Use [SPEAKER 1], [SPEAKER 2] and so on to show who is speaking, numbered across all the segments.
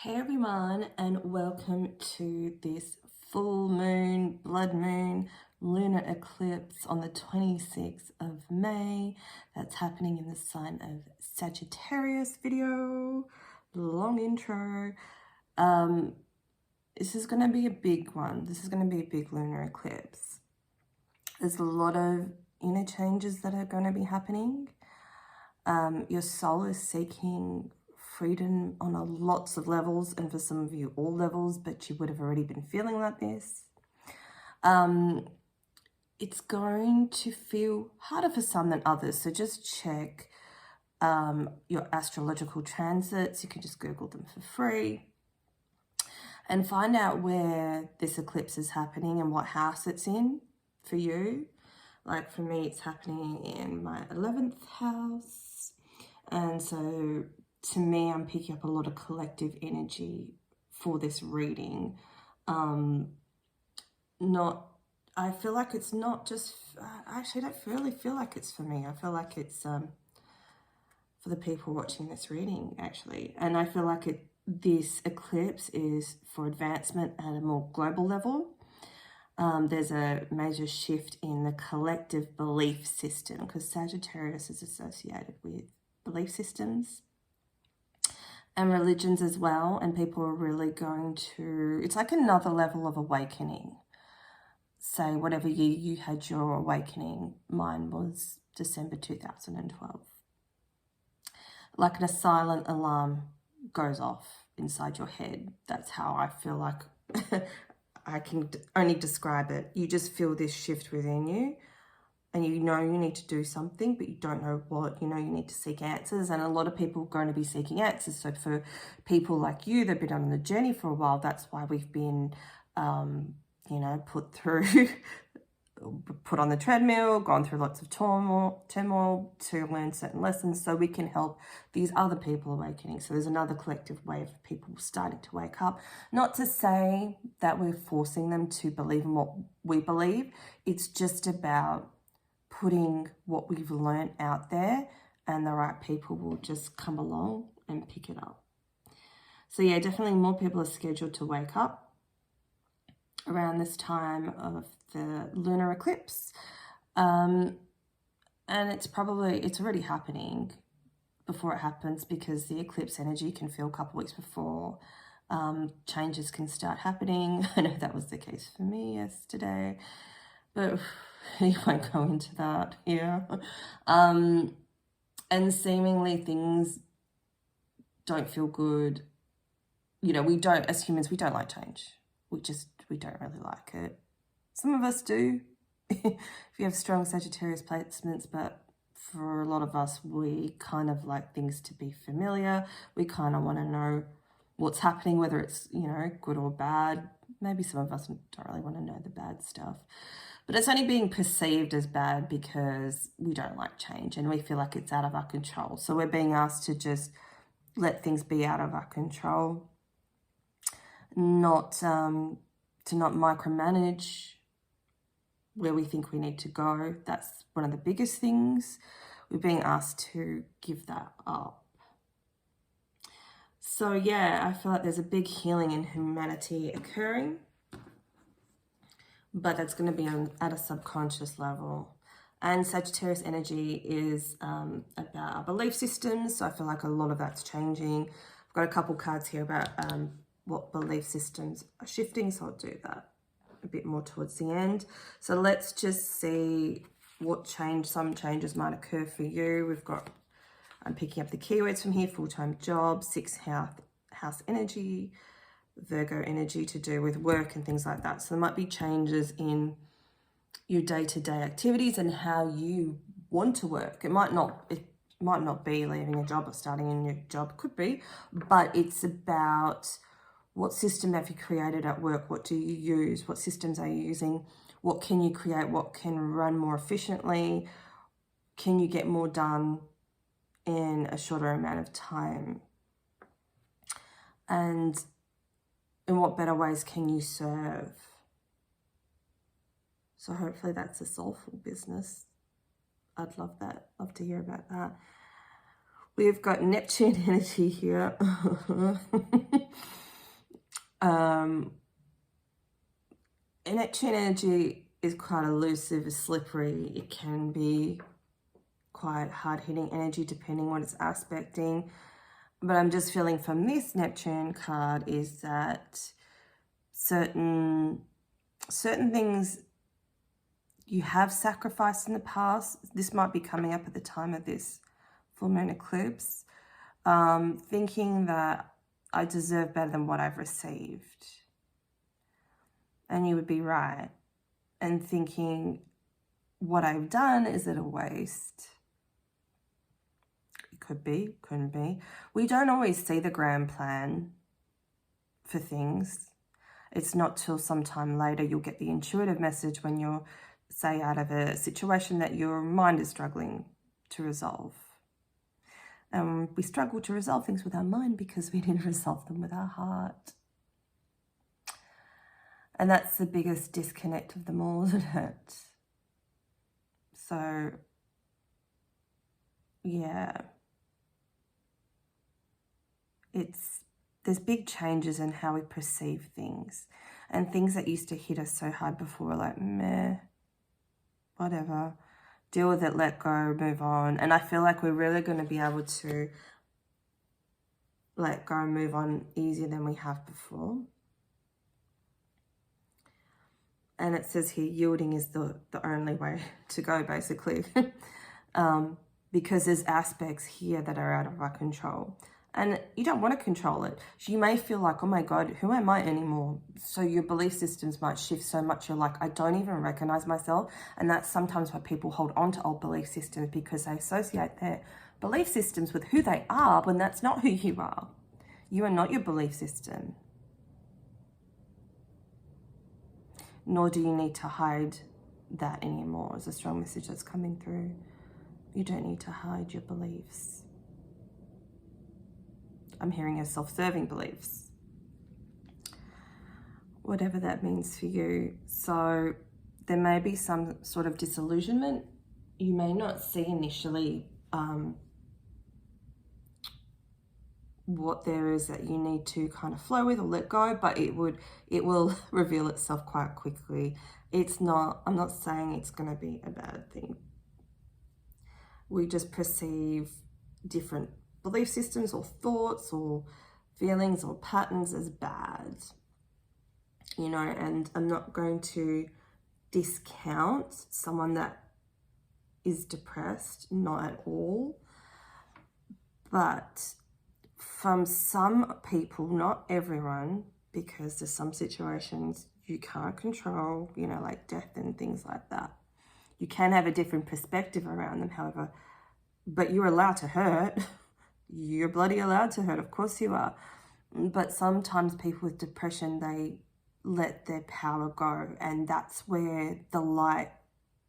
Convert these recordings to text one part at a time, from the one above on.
[SPEAKER 1] Hey everyone, and welcome to this full moon, blood moon, lunar eclipse on the 26th of May. That's happening in the sign of Sagittarius video. Long intro. This is going to be a big one. This is going to be a big lunar eclipse. There's a lot of inner changes that are going to be happening. Your soul is seeking freedom on lots of levels, and for some of you all levels, but you would have already been feeling like this. It's going to feel harder for some than others, so just check your astrological transits. You can just Google them for free and find out where this eclipse is happening and what house it's in for you. Like for me, it's happening in my 11th house. And so to me, I'm picking up a lot of collective energy for this reading. I feel like it's not just, I actually don't really feel like it's for me. I feel like it's for the people watching this reading, actually. And I feel like this eclipse is for advancement at a more global level. There's a major shift in the collective belief system because Sagittarius is associated with belief systems and religions as well, and people are really going to, it's like another level of awakening. Say whatever year you had your awakening, mine was December 2012. Like a silent alarm goes off inside your head. That's how I feel like I can only describe it. You just feel this shift within you, and you know you need to do something, but you don't know what. You know you need to seek answers, and a lot of people are going to be seeking answers. So for people like you that have been on the journey for a while, that's why we've been, put on the treadmill, gone through lots of turmoil to learn certain lessons so we can help these other people awakening. So there's another collective wave of people starting to wake up. Not to say that we're forcing them to believe in what we believe. It's just about putting what we've learned out there, and the right people will just come along and pick it up. So yeah, definitely more people are scheduled to wake up around this time of the lunar eclipse. And it's already happening before it happens, because the eclipse energy can feel a couple weeks before changes can start happening. I know that was the case for me yesterday, but you won't go into that here. And seemingly things don't feel good. You know, as humans, we don't like change. We don't really like it. Some of us do, if you have strong Sagittarius placements, but for a lot of us, we kind of like things to be familiar. We kind of want to know what's happening, whether it's, good or bad. Maybe some of us don't really want to know the bad stuff. But it's only being perceived as bad because we don't like change and we feel like it's out of our control. So we're being asked to just let things be out of our control, to not micromanage where we think we need to go. That's one of the biggest things. We're being asked to give that up. So yeah, I feel like there's a big healing in humanity occurring, but that's going to be at a subconscious level. And Sagittarius energy is about our belief systems, so I feel like a lot of that's changing. I've got a couple cards here about what belief systems are shifting, so I'll do that a bit more towards the end. So let's just see what some changes might occur for you. I'm picking up the keywords from here: full-time job, 6th house energy, Virgo energy, to do with work and things like that. So there might be changes in your day-to-day activities and how you want to work. It might not be leaving a job or starting a new job, could be, but it's about what system have you created at work? What do you use? What systems are you using? What can you create? What can run more efficiently? Can you get more done in a shorter amount of time? And in what better ways can you serve? So hopefully that's a soulful business. I'd love that. Love to hear about that. We've got Neptune energy here. Neptune energy is quite elusive, slippery. It can be quite hard-hitting energy depending what it's aspecting. But I'm just feeling from this Neptune card is that certain things you have sacrificed in the past. This might be coming up at the time of this full moon eclipse. Thinking that I deserve better than what I've received. And you would be right. And thinking what I've done, is it a waste? It could be, couldn't be. We don't always see the grand plan for things. It's not till sometime later you'll get the intuitive message when you're, say, out of a situation that your mind is struggling to resolve. We struggle to resolve things with our mind because we didn't resolve them with our heart. And that's the biggest disconnect of them all, isn't it? So, yeah. There's big changes in how we perceive things. And things that used to hit us so hard before, we're like, meh, whatever. Deal with it, let go, move on. And I feel like we're really going to be able to let go and move on easier than we have before. And it says here, yielding is the only way to go, basically. Because there's aspects here that are out of our control. And you don't want to control it. You may feel like, oh my God, who am I anymore? So your belief systems might shift so much. You're like, I don't even recognize myself. And that's sometimes why people hold on to old belief systems, because they associate their belief systems with who they are when that's not who you are. You are not your belief system. Nor do you need to hide that anymore, is a strong message that's coming through. You don't need to hide your beliefs. I'm hearing your self-serving beliefs. Whatever that means for you. So there may be some sort of disillusionment. You may not see initially what there is that you need to kind of flow with or let go, but it will reveal itself quite quickly. I'm not saying it's going to be a bad thing. We just perceive different belief systems or thoughts or feelings or patterns as bad, and I'm not going to discount someone that is depressed, not at all. But from some people, not everyone, because there's some situations you can't control, like death and things like that. You can have a different perspective around them, however, but you're allowed to hurt. You're bloody allowed to hurt, of course you are. But sometimes people with depression, they let their power go, and that's where the light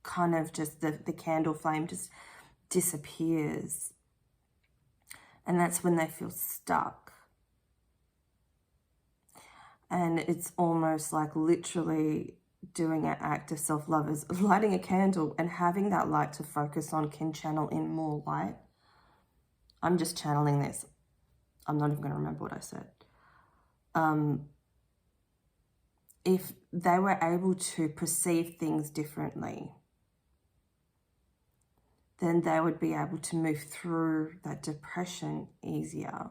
[SPEAKER 1] kind of just, the candle flame just disappears. And that's when they feel stuck. And it's almost like literally doing an act of self-love is lighting a candle, and having that light to focus on can channel in more light. I'm just channeling this. I'm not even going to remember what I said. If they were able to perceive things differently, then they would be able to move through that depression easier.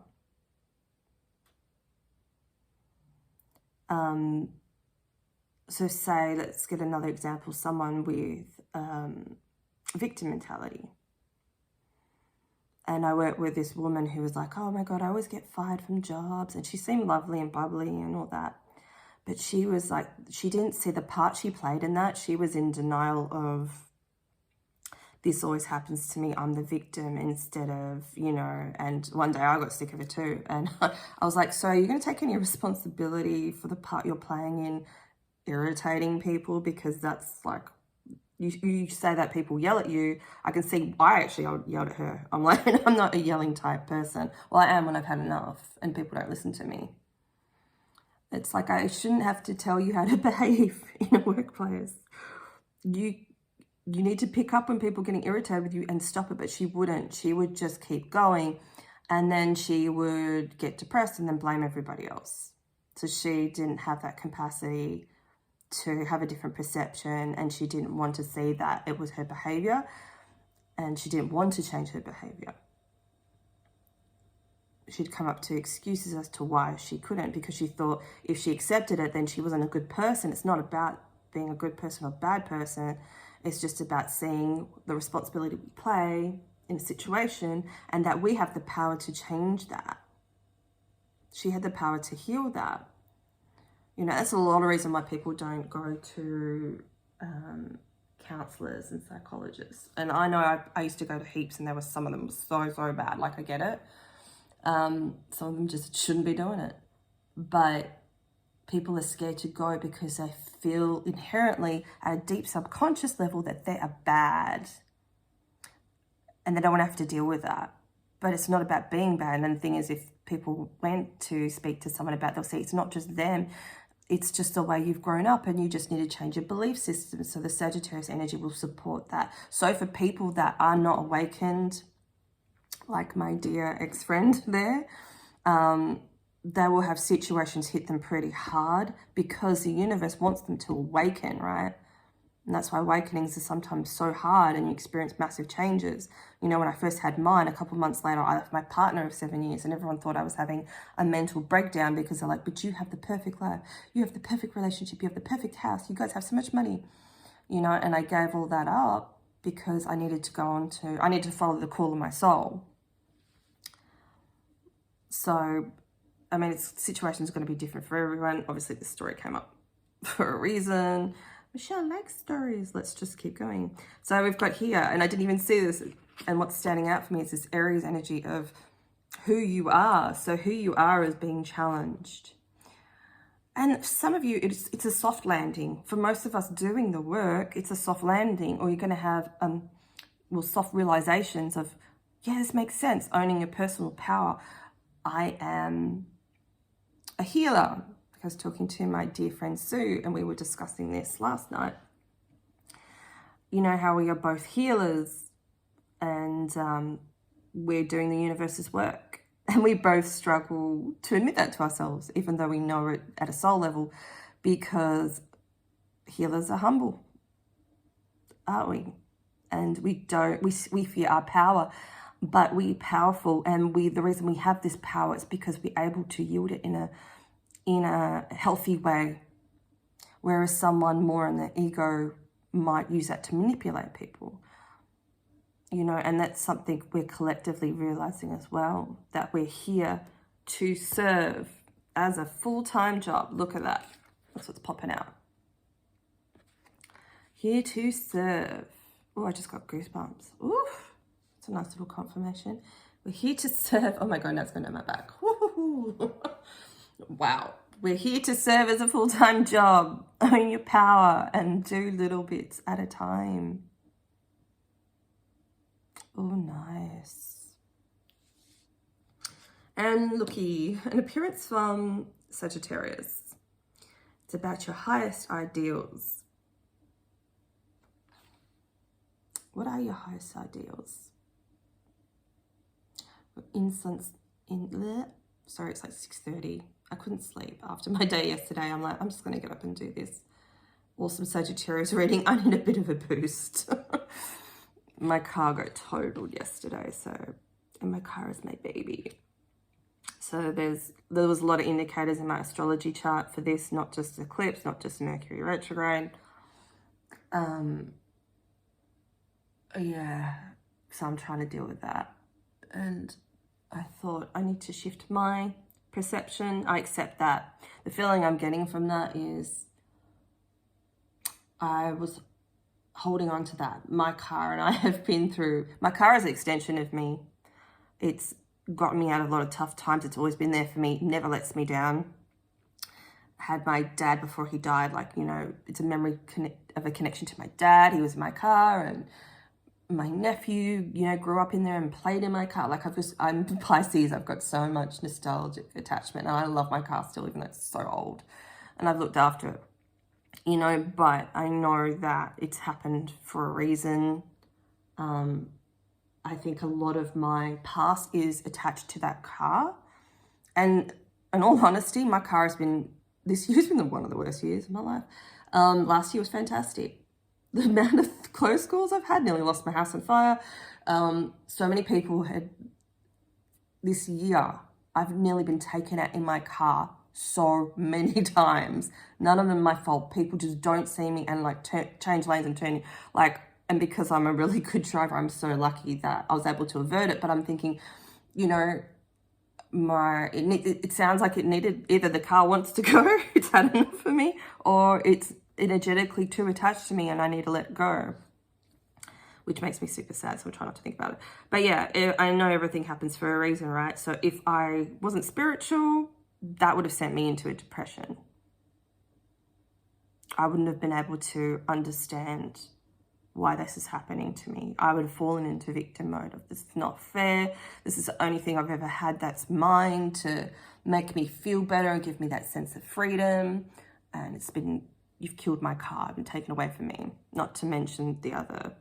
[SPEAKER 1] So say, let's get another example, someone with victim mentality. And I worked with this woman who was like, oh my God, I always get fired from jobs. And she seemed lovely and bubbly and all that. But she was like, she didn't see the part she played in that. She was in denial of, this always happens to me, I'm the victim, instead of, and one day I got sick of it too. And I was like, so you're going to take any responsibility for the part you're playing in irritating people? Because that's like, you say that people yell at you. I can see I actually yelled at her. I'm like, I'm not a yelling type person. Well, I am when I've had enough and people don't listen to me. It's like, I shouldn't have to tell you how to behave in a workplace. you need to pick up when people are getting irritated with you and stop it. But she wouldn't. She would just keep going. And then she would get depressed and then blame everybody else. So she didn't have that capacity to have a different perception, and she didn't want to see that it was her behavior, and she didn't want to change her behavior. She'd come up to excuses as to why she couldn't, because she thought if she accepted it, then she wasn't a good person. It's not about being a good person or bad person. It's just about seeing the responsibility we play in a situation, and that we have the power to change that. She had the power to heal that. You know, that's a lot of reason why people don't go to counselors and psychologists. And I know I used to go to heaps, and there were some of them so bad. Like, I get it. Some of them just shouldn't be doing it. But people are scared to go because they feel inherently at a deep subconscious level that they are bad. And they don't want to have to deal with that. But it's not about being bad. And the thing is, if people went to speak to someone about, they'll say it's not just them. It's just the way you've grown up, and you just need to change your belief system. So the Sagittarius energy will support that. So for people that are not awakened, like my dear ex-friend there, they will have situations hit them pretty hard because the universe wants them to awaken, right? And that's why awakenings are sometimes so hard, and you experience massive changes. You know, when I first had mine, a couple of months later, I left my partner of 7 years, and everyone thought I was having a mental breakdown because they're like, but you have the perfect life. You have the perfect relationship. You have the perfect house. You guys have so much money, you know, and I gave all that up because I needed to follow the call of my soul. So, I mean, situations are going to be different for everyone. Obviously, this story came up for a reason. Michelle likes stories. Let's just keep going. So we've got here, and I didn't even see this, and what's standing out for me is this Aries energy of who you are. So who you are is being challenged. And for some of you, it's a soft landing. For most of us doing the work, it's a soft landing, or you're going to have soft realizations of, yeah, this makes sense, owning your personal power. I am a healer. I was talking to my dear friend Sue, and we were discussing this last night. You know how we are both healers, and we're doing the universe's work. And we both struggle to admit that to ourselves, even though we know it at a soul level, because healers are humble, aren't we? And we fear our power, but we're powerful. And the reason we have this power is because we're able to yield it in a healthy way, whereas someone more in the ego might use that to manipulate people, you know. And that's something we're collectively realizing as well, that we're here to serve as a full-time job. Look at that. That's what's popping out. Here to serve. Oh, I just got goosebumps. Oof. It's a nice little confirmation. We're here to serve. Oh my God, now it's going down my back. Wow. We're here to serve as a full-time job. Own your power and do little bits at a time. Oh, nice. And looky, an appearance from Sagittarius. It's about your highest ideals. What are your highest ideals? Sorry, it's like 6:30. I couldn't sleep after my day yesterday. I'm like, I'm just going to get up and do this awesome Sagittarius reading. I need a bit of a boost. My car got totaled yesterday, and my car is my baby. So there was a lot of indicators in my astrology chart for this, not just eclipse, not just Mercury retrograde. Yeah, so I'm trying to deal with that. And I thought I need to shift my perception. I accept that. The feeling I'm getting from that is I was holding on to that. My car and I have been through, my car is an extension of me. It's got me out of a lot of tough times. It's always been there for me, never lets me down. I had my dad before he died, like, you know, it's a memory of a connection to my dad. He was in my car, and my nephew, you know, grew up in there and played in my car. Like, I'm Pisces, I've got so much nostalgic attachment, and I love my car still, even though it's so old, and I've looked after it. you know, but I know that it's happened for a reason. I think a lot of my past is attached to that car. And in all honesty, my car has been, this year's been one of the worst years of my life. Last year was fantastic. The amount of close calls I've had, nearly lost my house on fire. So many people had, this year, I've nearly been taken out in my car so many times. None of them my fault. People just don't see me and like change lanes and turn, like, and because I'm a really good driver, I'm so lucky that I was able to avert it. But I'm thinking, you know, it sounds like it needed, either the car wants to go, it's had enough for me, or it's energetically too attached to me and I need to let it go, which makes me super sad, so I try not to think about it. But yeah, I know everything happens for a reason, right? So if I wasn't spiritual, that would have sent me into a depression. I wouldn't have been able to understand why this is happening to me. I would have fallen into victim mode of, this is not fair. This is the only thing I've ever had that's mine to make me feel better and give me that sense of freedom. And it's been, you've killed my car and taken away from me. Not to mention the other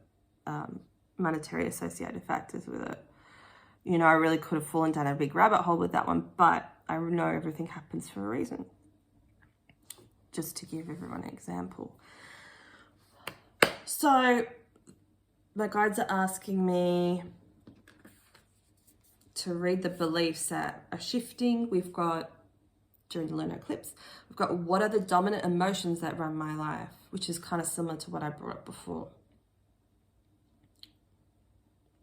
[SPEAKER 1] monetary associated factors with it. You know, I really could have fallen down a big rabbit hole with that one, but I know everything happens for a reason. Just to give everyone an example. So my guides are asking me to read the beliefs that are shifting. We've got, during the lunar eclipse, we've got what are the dominant emotions that run my life, which is kind of similar to what I brought up before.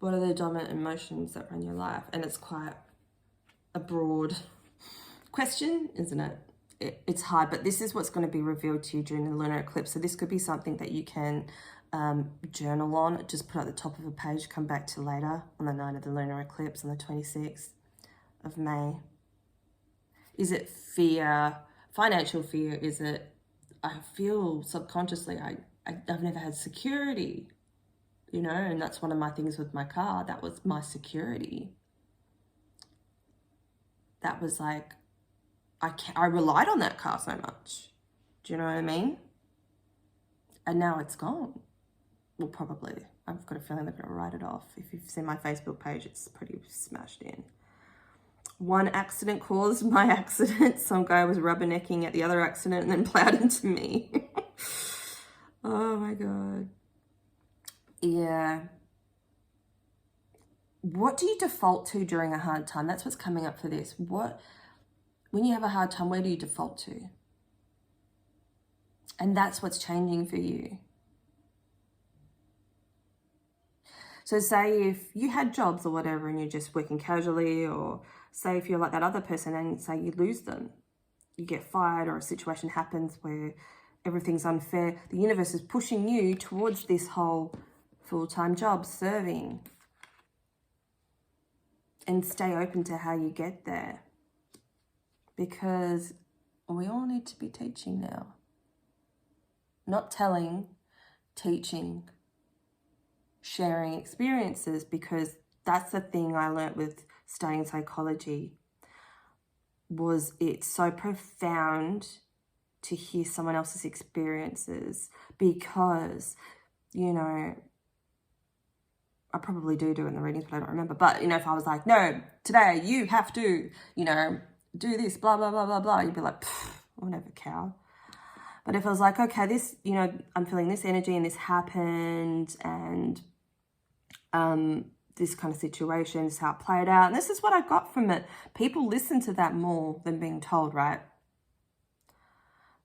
[SPEAKER 1] What are the dominant emotions that run your life? And it's quite a broad question, isn't it? It's hard, but this is what's going to be revealed to you during the lunar eclipse. So this could be something that you can journal on, just put at the top of a page, come back to later on the night of the lunar eclipse on the 26th of May. Is it fear, financial fear? Is it, I feel subconsciously, I've never had security, you know, and that's one of my things with my car. That was my security. That was like, I relied on that car so much. Do you know what I mean? And now it's gone. Well, probably. I've got a feeling they're going to write it off. If you've seen my Facebook page, it's pretty smashed in. One accident caused my accident. Some guy was rubbernecking at the other accident and then plowed into me. Oh my God. Yeah. What do you default to during a hard time? That's what's coming up for this. When you have a hard time, where do you default to? And that's what's changing for you. So say if you had jobs or whatever and you're just working casually, or say if you're like that other person and say you lose them, you get fired or a situation happens where everything's unfair, the universe is pushing you towards this whole full-time job, serving. And stay open to how you get there. Because we all need to be teaching now. Not telling, teaching, sharing experiences, because that's the thing I learned with studying psychology, was it's so profound to hear someone else's experiences, because, you know, I probably do it in the readings, but I don't remember. But, you know, if I was like, no, today you have to, you know, do this, blah, blah, blah, blah, blah, you'd be like, whatever, cow. But if I was like, okay, this, you know, I'm feeling this energy and this happened, and this kind of situation is how it played out, and this is what I got from it. People listen to that more than being told, right?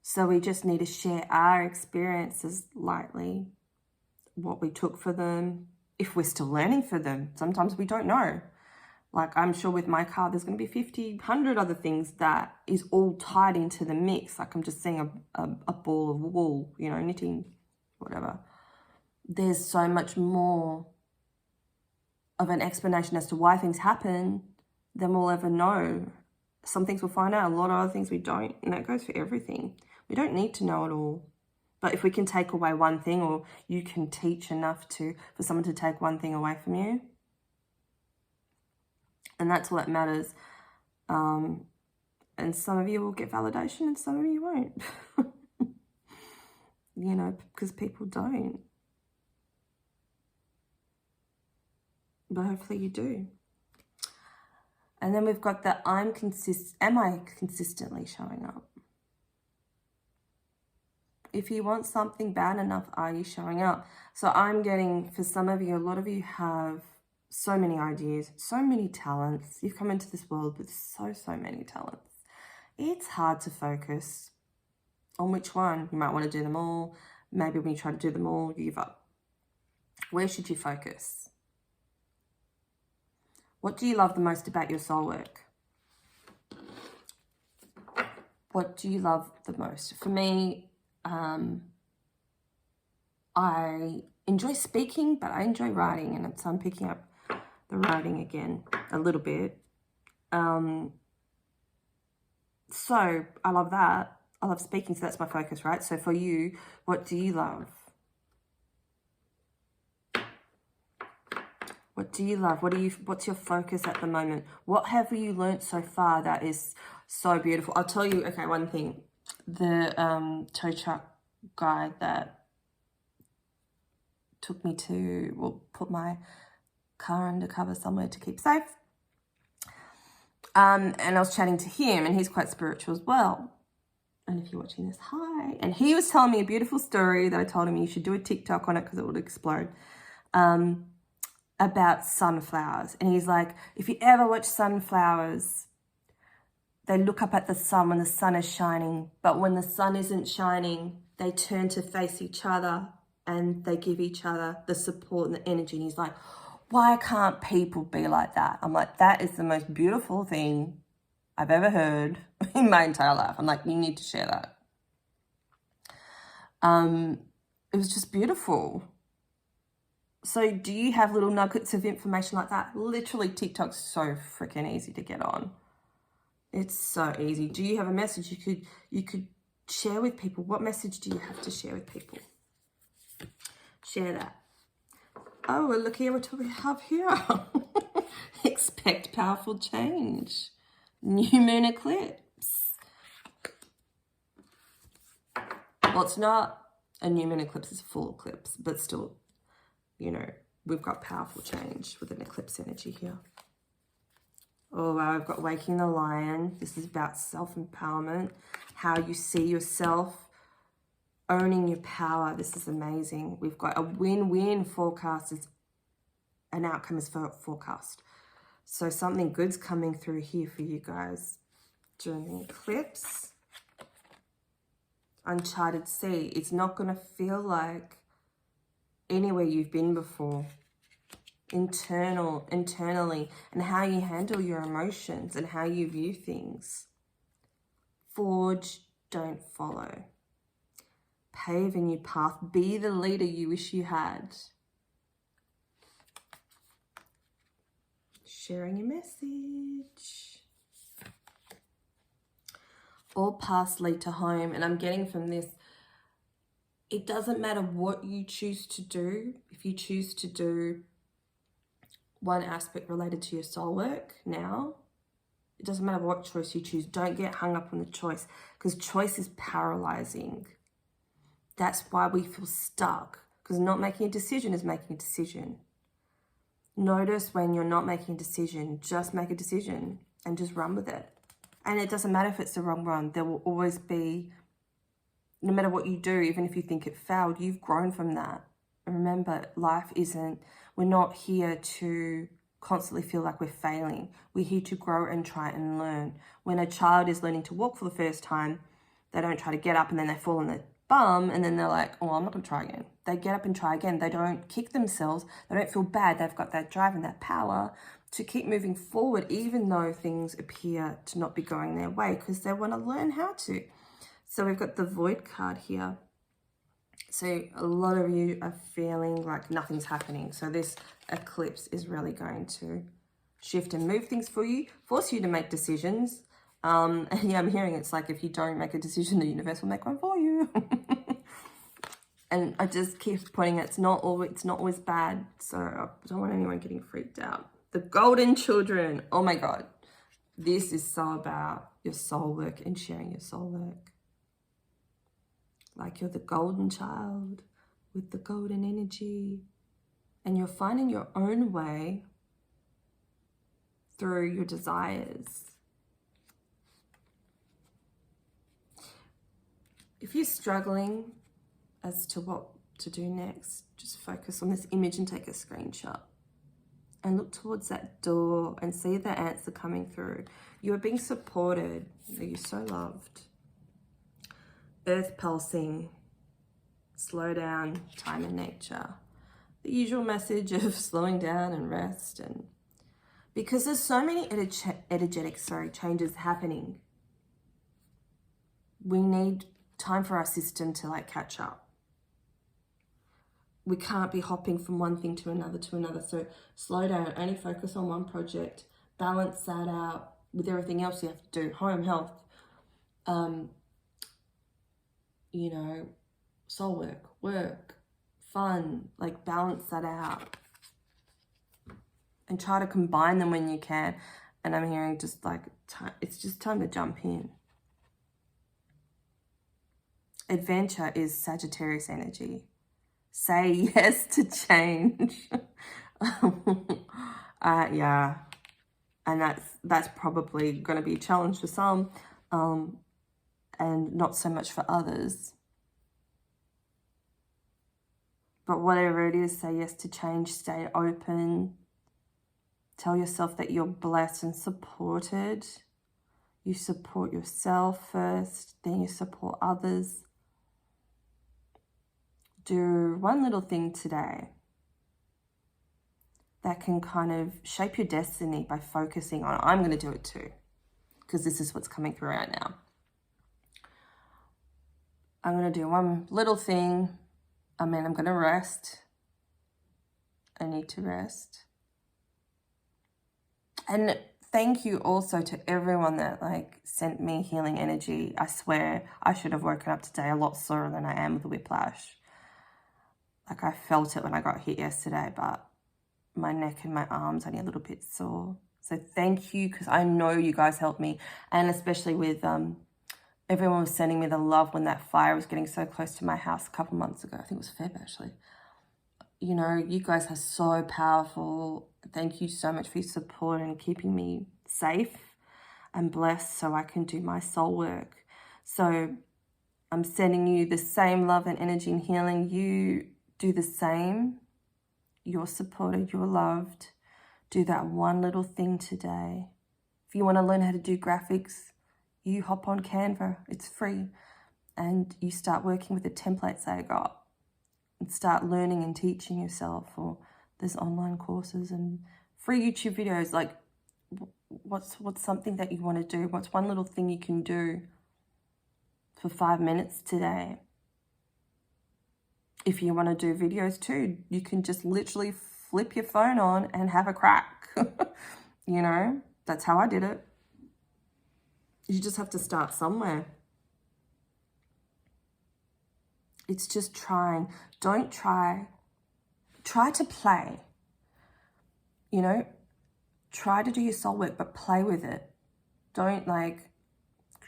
[SPEAKER 1] So we just need to share our experiences lightly, what we took for them, if we're still learning for them. Sometimes we don't know. Like, I'm sure with my car, there's going to be 50, 100 other things that is all tied into the mix. Like, I'm just seeing a ball of wool, you know, knitting, whatever. There's so much more of an explanation as to why things happen than we'll ever know. Some things we'll find out, a lot of other things we don't, and that goes for everything. We don't need to know it all. But if we can take away one thing, or you can teach enough for someone to take one thing away from you, and that's all that matters. And some of you will get validation and some of you won't. you know, because people don't. But hopefully you do. And then we've got the am I consistently showing up? If you want something bad enough, are you showing up? So I'm getting, for some of you, a lot of you have so many ideas, so many talents. You've come into this world with so many talents. It's hard to focus on which one. You might want to do them all. Maybe when you try to do them all, you give up. Where should you focus? What do you love the most about your soul work? What do you love the most? For me, I enjoy speaking, but I enjoy writing, and so I'm picking up the writing again a little bit. So I love that. I love speaking, so that's my focus, right? So for you, what do you love? What do you love? What's your focus at the moment? What have you learnt so far that is so beautiful? I'll tell you, okay, one thing. The tow truck guy that took me to, well, put my car undercover somewhere to keep safe. And I was chatting to him, and he's quite spiritual as well. And if you're watching this, hi. And he was telling me a beautiful story that I told him you should do a TikTok on it because it would explode. About sunflowers. And he's like, if you ever watch sunflowers, they look up at the sun when the sun is shining, but when the sun isn't shining, they turn to face each other and they give each other the support and the energy. And he's like, why can't people be like that? I'm like, that is the most beautiful thing I've ever heard in my entire life. I'm like, you need to share that. It was just beautiful. So do you have little nuggets of information like that? Literally, TikTok's so freaking easy to get on. It's so easy. Do you have a message you could share with people? What message do you have to share with people? Share that. Oh, well, look here, what do we have here? Expect powerful change. New Moon Eclipse. Well, it's not a new Moon Eclipse, it's a full eclipse, but still, you know, we've got powerful change with an eclipse energy here. Oh, wow, I've got Waking the Lion. This is about self-empowerment, how you see yourself, owning your power. This is amazing. We've got a win-win forecast. An outcome is forecast. So something good's coming through here for you guys during the eclipse. Uncharted sea. It's not going to feel like anywhere you've been before. Internally, and how you handle your emotions and how you view things. Forge, don't follow. Pave a new path. Be the leader you wish you had. Sharing a message. All paths lead to home. And I'm getting from this, it doesn't matter what you choose to do. If you choose to do one aspect related to your soul work now, it doesn't matter what choice you choose. Don't get hung up on the choice, because choice is paralyzing. That's why we feel stuck, because not making a decision is making a decision. Notice when you're not making a decision, just make a decision and just run with it. And it doesn't matter if it's the wrong one. There will always be, no matter what you do, even if you think it failed, you've grown from that. And remember, life isn't, we're not here to constantly feel like we're failing. We're here to grow and try and learn. When a child is learning to walk for the first time, they don't try to get up and then they fall on their bum and then they're like, oh, I'm not going to try again. They get up and try again. They don't kick themselves. They don't feel bad. They've got that drive and that power to keep moving forward, even though things appear to not be going their way, because they want to learn how to. So we've got the Void card here. So a lot of you are feeling like nothing's happening. So this eclipse is really going to shift and move things for you, force you to make decisions. And yeah, I'm hearing it's like if you don't make a decision, the universe will make one for you. And I just keep pointing out it's not always bad. So I don't want anyone getting freaked out. The Golden Children. Oh my God. This is so about your soul work and sharing your soul work. like you're the golden child with the golden energy, and you're finding your own way through your desires. If you're struggling as to what to do next, just focus on this image and take a screenshot and look towards that door and see the answer coming through. You are being supported. You're so loved. Earth pulsing, slow down, time in nature. The usual message of slowing down and rest, and because there's so many energetic changes happening, we need time for our system to like catch up. We can't be hopping from one thing to another. So slow down, only focus on one project, balance that out with everything else you have to do, home, health, you know, soul work, fun, like balance that out. And try to combine them when you can. And I'm hearing just like, it's just time to jump in. Adventure is Sagittarius energy. Say yes to change. Yeah. And that's probably going to be a challenge for some, and not so much for others. But whatever it is, say yes to change, stay open. Tell yourself that you're blessed and supported. You support yourself first, then you support others. Do one little thing today that can kind of shape your destiny by focusing on, I'm going to do it too, because this is what's coming through right now. I'm going to do one little thing. I'm going to rest. I need to rest. And thank you also to everyone that like sent me healing energy. I swear I should have woken up today a lot slower than I am with the whiplash. Like I felt it when I got hit yesterday, but my neck and my arms only a little bit sore. So thank you, because I know you guys helped me. And especially with everyone was sending me the love when that fire was getting so close to my house a couple months ago. I think it was Feb actually. You know, you guys are so powerful. Thank you so much for your support and keeping me safe and blessed so I can do my soul work. So I'm sending you the same love and energy and healing. You do the same. You're supported, you're loved. Do that one little thing today. If you want to learn how to do graphics, you hop on Canva. It's free. And you start working with the templates that I got. And start learning and teaching yourself. Or there's online courses and free YouTube videos. Like, what's something that you want to do? What's one little thing you can do for 5 minutes today? If you want to do videos too, you can just literally flip your phone on and have a crack. You know, that's how I did it. You just have to start somewhere. It's just trying. Don't try. Try to play. You know, try to do your soul work, but play with it. Don't like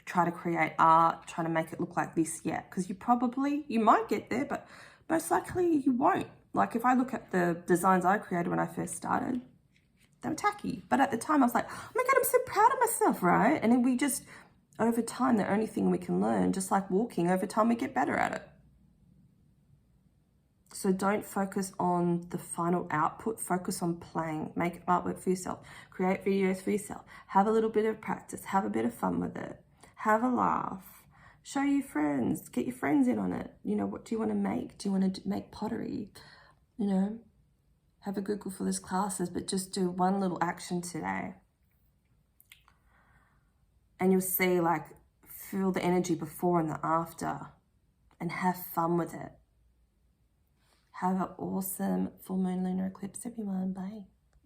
[SPEAKER 1] try to create art, try to make it look like this yet. Because you might get there, but most likely you won't. Like if I look at the designs I created when I first started, they were tacky. But at the time I was like, oh my God, I'm so proud of myself, right? And then we just, over time, the only thing we can learn, just like walking, over time we get better at it. So don't focus on the final output, focus on playing, make artwork for yourself, create videos for yourself, have a little bit of practice, have a bit of fun with it, have a laugh. Show your friends, get your friends in on it. You know, what do you want to make? Do you want to make pottery? You know, have a Google for those classes, but just do one little action today. And you'll see, like, feel the energy before and the after and have fun with it. Have an awesome full moon lunar eclipse, everyone. Bye.